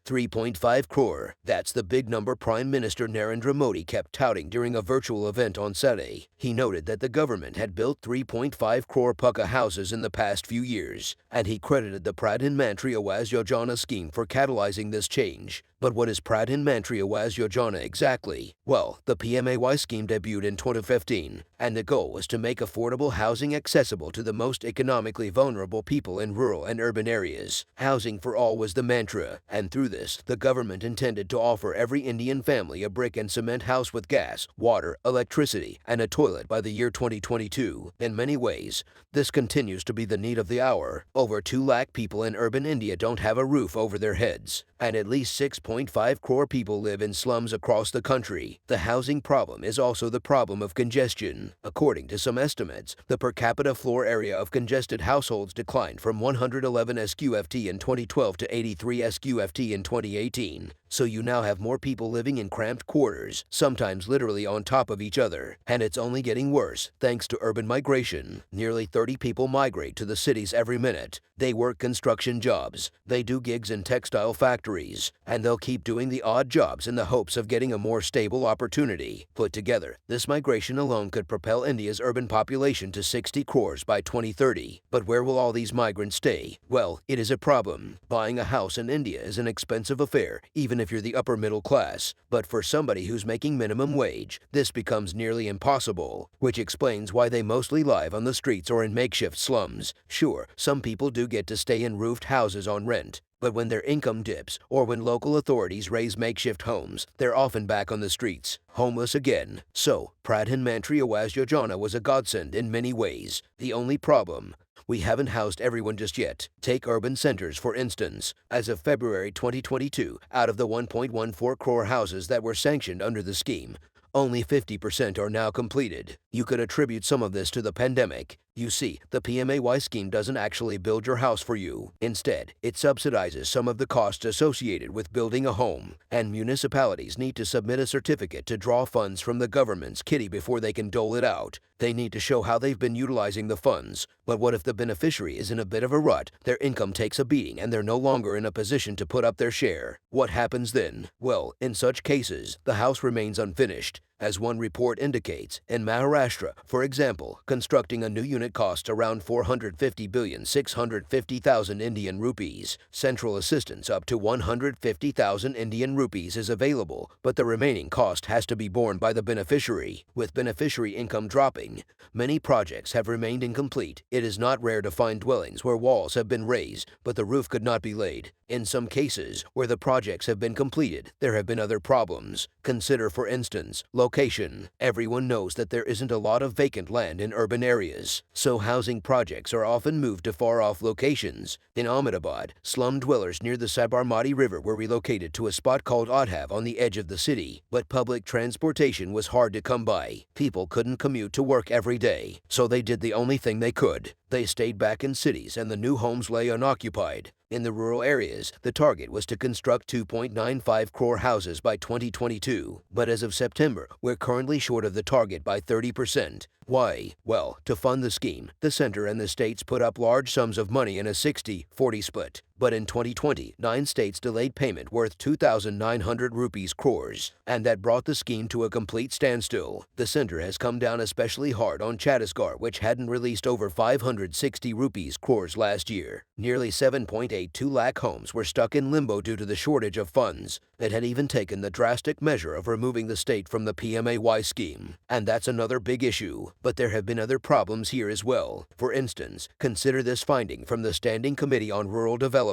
3.5 crore. That's the big number Prime Minister Narendra Modi kept touting during a virtual event on Saturday. He noted that the government had built 3.5 crore Pakka houses in the past few years, and he credited the Pradhan Mantri Awas Yojana scheme for catalyzing this change. But what is Pradhan Mantri Awas Yojana exactly? Well, the PMAY scheme debuted in 2015, and the goal was to make affordable housing accessible to the most economically vulnerable people in rural and urban areas. Housing for all was the mantra, and through this, the government intended to offer every Indian family a brick and cement house with gas, water, electricity, and a toilet by the year 2022. In many ways, this continues to be the need of the hour. Over 2 lakh people in urban India don't have a roof over their heads, and at least 6.5 crore people live in slums across the country. The housing problem is also the problem of congestion. According to some estimates, the per capita floor area of congested households declined from 111 SQFT in 2012 to 83 SQFT in 2018. So you now have more people living in cramped quarters, sometimes literally on top of each other. And it's only getting worse thanks to urban migration. Nearly 30 people migrate to the cities every minute. They work construction jobs, they do gigs in textile factories, and they'll keep doing the odd jobs in the hopes of getting a more stable opportunity. Put together, this migration alone could propel India's urban population to 60 crores by 2030. But where will all these migrants stay? Well, it is a problem. Buying a house in India is an expensive affair, even if you're the upper middle class. But for somebody who's making minimum wage, this becomes nearly impossible, which explains why they mostly live on the streets or in makeshift slums. Sure, some people do get to stay in roofed houses on rent, but when their income dips or when local authorities raise makeshift homes, they're often back on the streets, homeless again. So, Pradhan Mantri Awas Yojana was a godsend in many ways. The only problem: we haven't housed everyone just yet. Take urban centers, for instance. As of February 2022, out of the 1.14 crore houses that were sanctioned under the scheme, only 50% are now completed. You could attribute some of this to the pandemic. You see, the PMAY scheme doesn't actually build your house for you. Instead, it subsidizes some of the costs associated with building a home, and municipalities need to submit a certificate to draw funds from the government's kitty before they can dole it out. They need to show how they've been utilizing the funds. But what if the beneficiary is in a bit of a rut, their income takes a beating, and they're no longer in a position to put up their share? What happens then? Well, in such cases, the house remains unfinished. As one report indicates, in Maharashtra, for example, constructing a new unit costs around 450,650,000 Indian rupees. Central assistance up to 150,000 Indian rupees is available, but the remaining cost has to be borne by the beneficiary. With beneficiary income dropping, many projects have remained incomplete. It is not rare to find dwellings where walls have been raised, but the roof could not be laid. In some cases, where the projects have been completed, there have been other problems. Consider, for instance, location. Everyone knows that there isn't a lot of vacant land in urban areas, so housing projects are often moved to far-off locations. In Ahmedabad, slum dwellers near the Sabarmati River were relocated to a spot called Audhav on the edge of the city, but public transportation was hard to come by. People couldn't commute to work every day, so they did the only thing they could. They stayed back in cities and the new homes lay unoccupied. In the rural areas, the target was to construct 2.95 crore houses by 2022, but as of September, we're currently short of the target by 30%. Why? Well, to fund the scheme, the center and the states put up large sums of money in a 60-40 split. But in 2020, 9 states delayed payment worth 2,900 rupees crores, and that brought the scheme to a complete standstill. The center has come down especially hard on Chhattisgarh, which hadn't released over 560 rupees crores last year. Nearly 7.82 lakh homes were stuck in limbo due to the shortage of funds. It had even taken the drastic measure of removing the state from the PMAY scheme. And that's another big issue. But there have been other problems here as well. For instance, consider this finding from the Standing Committee on Rural Development.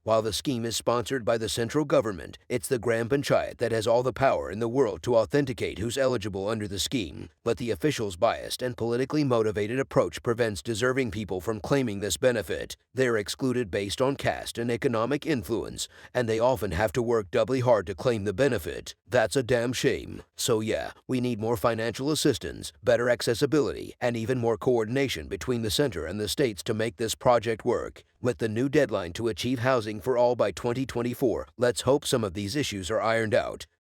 While the scheme is sponsored by the central government, it's the Gram Panchayat that has all the power in the world to authenticate who's eligible under the scheme. But the officials' biased and politically motivated approach prevents deserving people from claiming this benefit. They're excluded based on caste and economic influence, and they often have to work doubly hard to claim the benefit. That's a damn shame. So yeah, we need more financial assistance, better accessibility, and even more coordination between the center and the states to make this project work. With the new deadline to achieve housing for all by 2024, let's hope some of these issues are ironed out.